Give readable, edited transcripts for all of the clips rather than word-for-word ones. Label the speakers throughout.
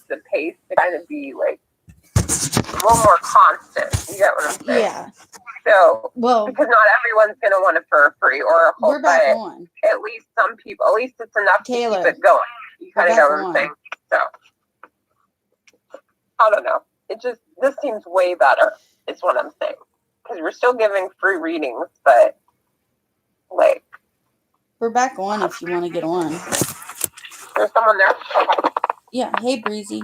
Speaker 1: the pace to kind of be like a little more constant. You get what I'm saying?
Speaker 2: Yeah.
Speaker 1: So,
Speaker 2: well,
Speaker 1: because not everyone's going to want it for a free oracle,
Speaker 2: we're back
Speaker 1: but
Speaker 2: on.
Speaker 1: at least some people, at least it's enough
Speaker 2: Taylor,
Speaker 1: to keep it going. You kind of know what I'm saying? So, I don't know. This seems way better, is what I'm saying. Because we're still giving free readings, but, like.
Speaker 2: We're back on if you want to get on.
Speaker 1: There's someone there? Okay.
Speaker 2: Yeah. Hey, Breezy.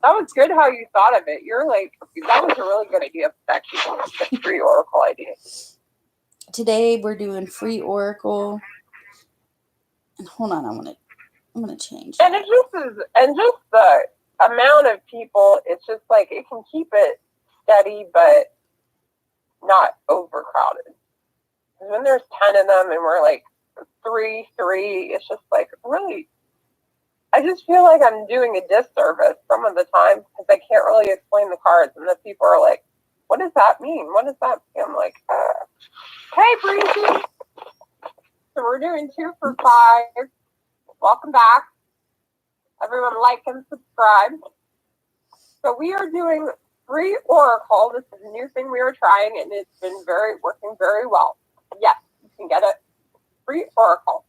Speaker 1: That was good how you thought of it. You're like, that was a really good idea, actually, the free oracle idea.
Speaker 2: Today we're doing free oracle. And hold on, I'm gonna change that.
Speaker 1: And just the amount of people, it's just like it can keep it steady but not overcrowded. Because when there's 10 of them and we're like three, it's just like really, I just feel like I'm doing a disservice some of the time because I can't really explain the cards, and the people are like, what does that mean? What does that mean? I'm like, hey, Breezy. So we're doing 2 for 5. Welcome back. Everyone like and subscribe. So we are doing free oracle. This is a new thing we are trying, and it's been working very well. Yes, you can get it. Free oracle.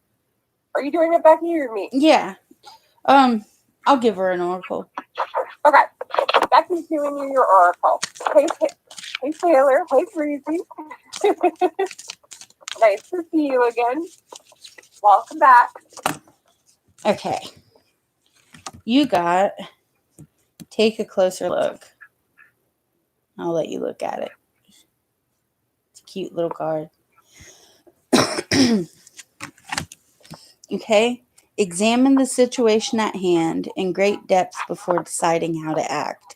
Speaker 1: Are you doing it, Becky, or me?
Speaker 2: Yeah. I'll give her an oracle.
Speaker 1: Okay. Becky's doing you your oracle. Hey Taylor. Hey, Breezy. Nice to see you again. Welcome back.
Speaker 2: Okay. You got. Take a closer look. I'll let you look at it. It's a cute little card. Okay. Examine the situation at hand in great depth before deciding how to act.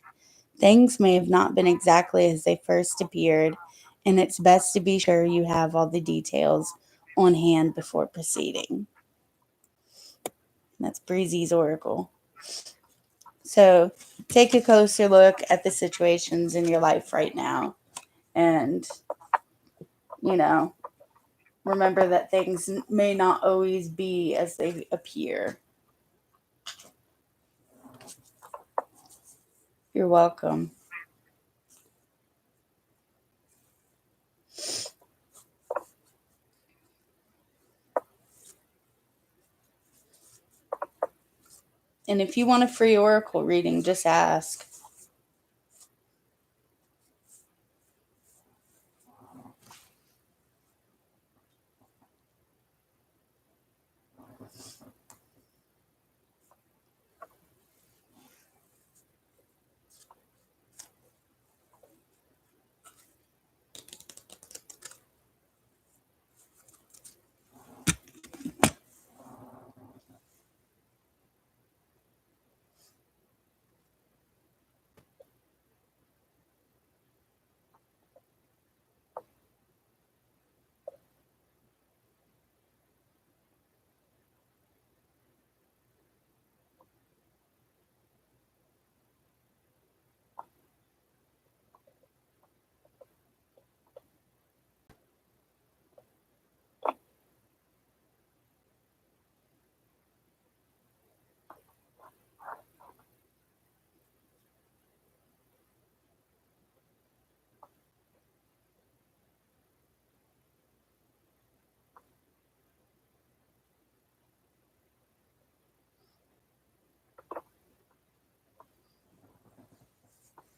Speaker 2: Things may have not been exactly as they first appeared, and it's best to be sure you have all the details on hand before proceeding. That's Breezy's oracle. So take a closer look at the situations in your life right now, and, remember that things may not always be as they appear. You're welcome. And if you want a free oracle reading, just ask.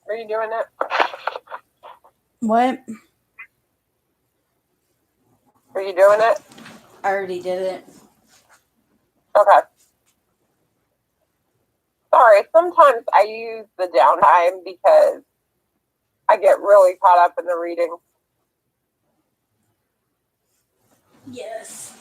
Speaker 1: Are you doing it?
Speaker 2: What?
Speaker 1: Are you doing it?
Speaker 2: I already did it.
Speaker 1: Okay. Sorry, sometimes I use the downtime because I get really caught up in the reading.
Speaker 2: Yes.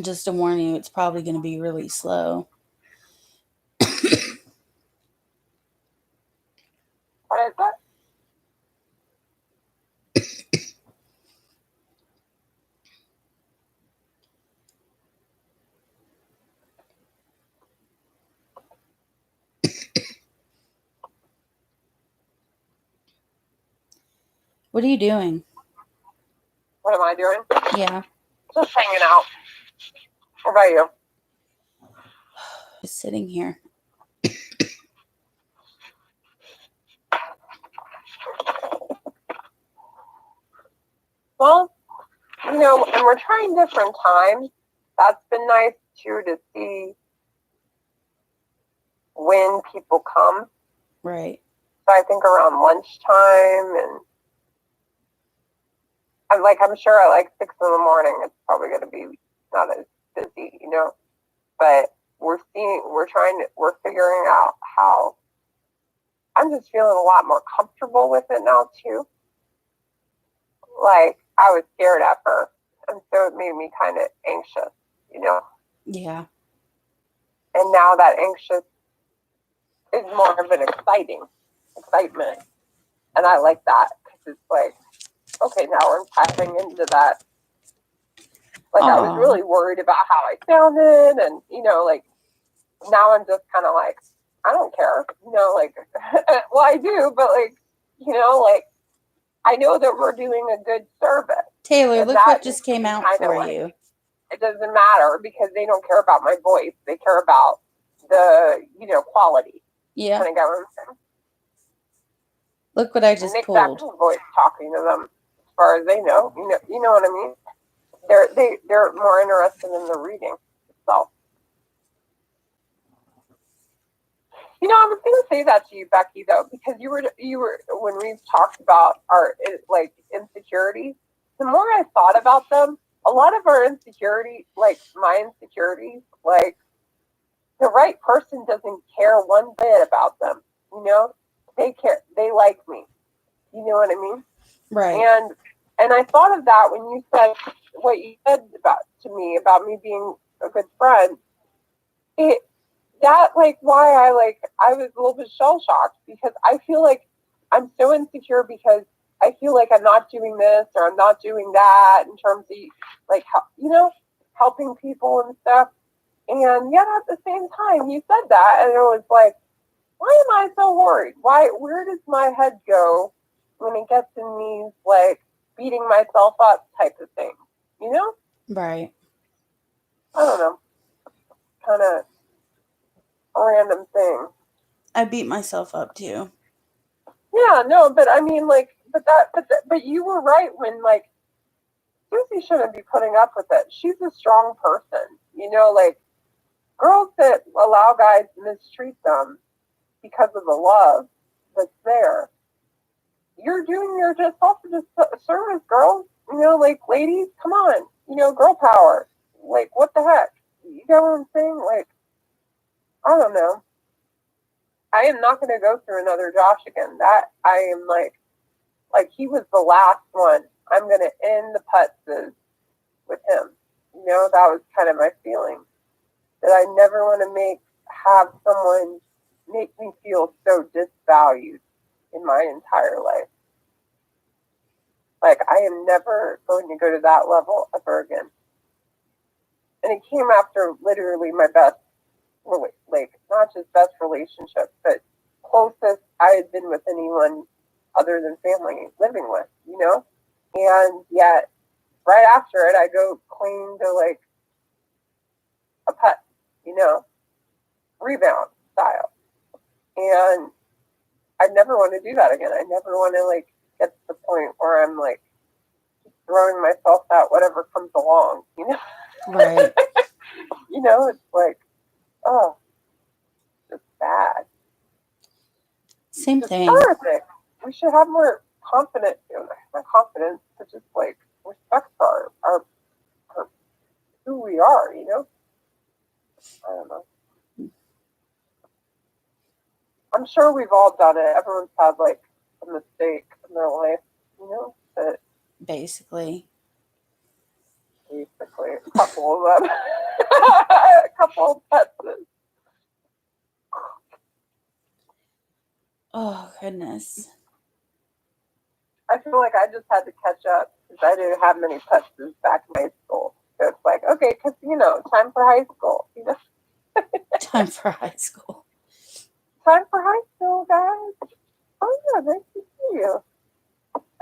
Speaker 2: Just to warn you, it's probably going to be really slow.
Speaker 1: What is that?
Speaker 2: What are you doing?
Speaker 1: What am I doing?
Speaker 2: Yeah.
Speaker 1: Just hanging out. What about you?
Speaker 2: Just sitting here.
Speaker 1: Well, and we're trying different times. That's been nice too, to see when people come.
Speaker 2: Right.
Speaker 1: So I think around lunchtime, and I'm sure at like 6 in the morning, it's probably going to be not as busy, but we're figuring out how. I'm just feeling a lot more comfortable with it now too. Like, I was scared at first, and so it made me kind of anxious,
Speaker 2: Yeah.
Speaker 1: and now that anxious is more of an excitement, and I like that, because it's like, okay, now we're tapping into that. Like, I was really worried about how I sounded, and like, now I'm just kind of like, I don't care, like, well, I do, but like, like, I know that we're doing a good service.
Speaker 2: Taylor, look what just came out for you.
Speaker 1: It doesn't matter, because they don't care about my voice. They care about the, quality.
Speaker 2: Yeah.
Speaker 1: Kind of get what I'm saying?
Speaker 2: Look what I just
Speaker 1: Nick
Speaker 2: pulled.
Speaker 1: Saxon's voice talking to them, as far as they know. You know what I mean? They're more interested in the reading itself. I was going to say that to you, Becky, though, because you were when we've talked about our like insecurities. The more I thought about them, a lot of our insecurities, like my insecurities, like the right person doesn't care one bit about them. They care. They like me. You know what I mean?
Speaker 2: Right.
Speaker 1: And I thought of that when you said what you said to me about me being a good friend. That, like, why I was a little bit shell shocked, because I feel like I'm so insecure, because I feel like I'm not doing this or I'm not doing that in terms of, like, helping people and stuff. And yet at the same time, you said that, and it was like, why am I so worried? Where does my head go when it gets in these, like, beating myself up type of thing?
Speaker 2: Right.
Speaker 1: I don't know. Kind of a random thing.
Speaker 2: I beat myself up too.
Speaker 1: Yeah, no, but I mean, like, but you were right when, like, Susie shouldn't be putting up with it. She's a strong person, like, girls that allow guys to mistreat them because of the love that's there. You're doing your just service, girls. Like, ladies, come on, girl power. Like, what the heck? You get what I'm saying? Like, I don't know. I am not going to go through another Josh again. That I am like he was the last one. I'm going to end the putzes with him. That was kind of my feeling, that I never want to have someone make me feel so disvalued in my entire life. Like, I am never going to go to that level ever again. And it came after literally my best, like, not just best relationship, but closest I had been with anyone other than family living with, And yet, right after it, I go clean to, like, a pet, rebound style. And I never want to do that again. I never want to, like, get to the point where I'm, like, throwing myself at whatever comes along,
Speaker 2: Right.
Speaker 1: It's like, oh, it's bad.
Speaker 2: Same thing.
Speaker 1: We should have more confidence, not confidence, but just, like, respect for our who we are, I don't know. I'm sure we've all done it. Everyone's had, like, a mistake in their life, but
Speaker 2: basically.
Speaker 1: basically. A couple of them. A couple of pets.
Speaker 2: Oh, goodness.
Speaker 1: I feel like I just had to catch up because I didn't have many pets back in high school. So it's like, okay, because, time for high school.
Speaker 2: Time for high school.
Speaker 1: Time for high school, guys. Oh, yeah, nice to see you.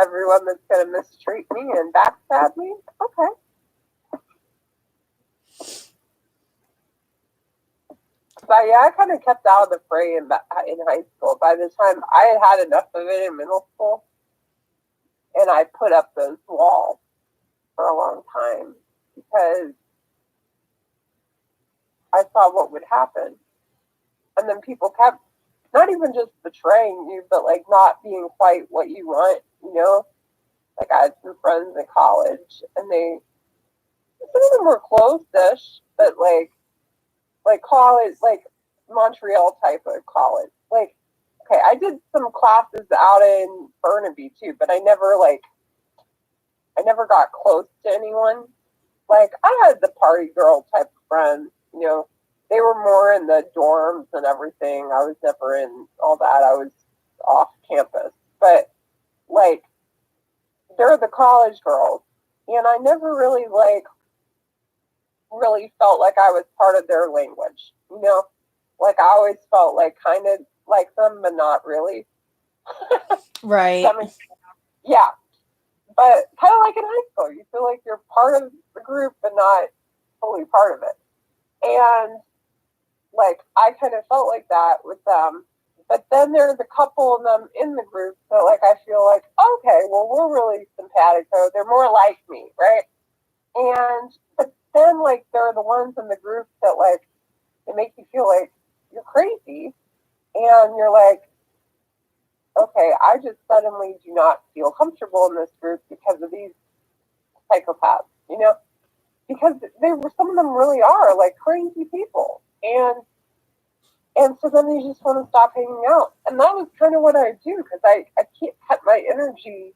Speaker 1: Everyone that's going to mistreat me and backstab me? Okay. But yeah, I kind of kept out of the fray in high school. By the time I had enough of it in middle school, and I put up those walls for a long time because I saw what would happen. And then people kept not even just betraying you, but like not being quite what you want, Like I had some friends in college and some of them were close-ish, but like college, like Montreal type of college. Like, okay, I did some classes out in Burnaby too, but I never got close to anyone. Like I had the party girl type of friends, they were more in the dorms and everything. I was never in all that. I was off campus, but like they're the college girls, and I never really felt like I was part of their language, Like I always felt like kind of like them, but not really.
Speaker 2: Right.
Speaker 1: Yeah. But kind of like in high school, you feel like you're part of the group, but not fully part of it. And like I kind of felt like that with them. But then there's a couple of them in the group that like I feel like, okay, well we're really simpatico. So they're more like me, right? But then like there are the ones in the group that like they make you feel like you're crazy, and you're like, okay, I just suddenly do not feel comfortable in this group because of these psychopaths, because some of them really are like crazy people, and so then you just want to stop hanging out, and that was kind of what I do because I can't cut my energy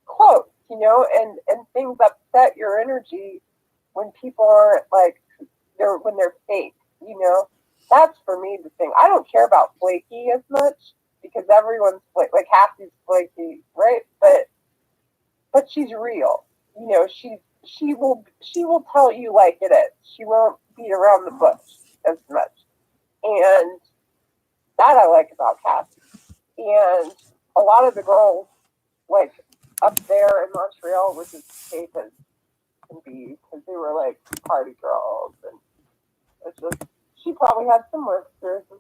Speaker 1: close, and things upset your energy when people aren't like when they're fake, That's for me the thing. I don't care about flaky as much because everyone's like Happy's flaky, right? But she's real. She will tell you like it is. She won't beat around the bush as much. And that I like about Cassie. And a lot of the girls like up there in Montreal was as safe as can be because they were like party girls, and it's just she probably had similar experiences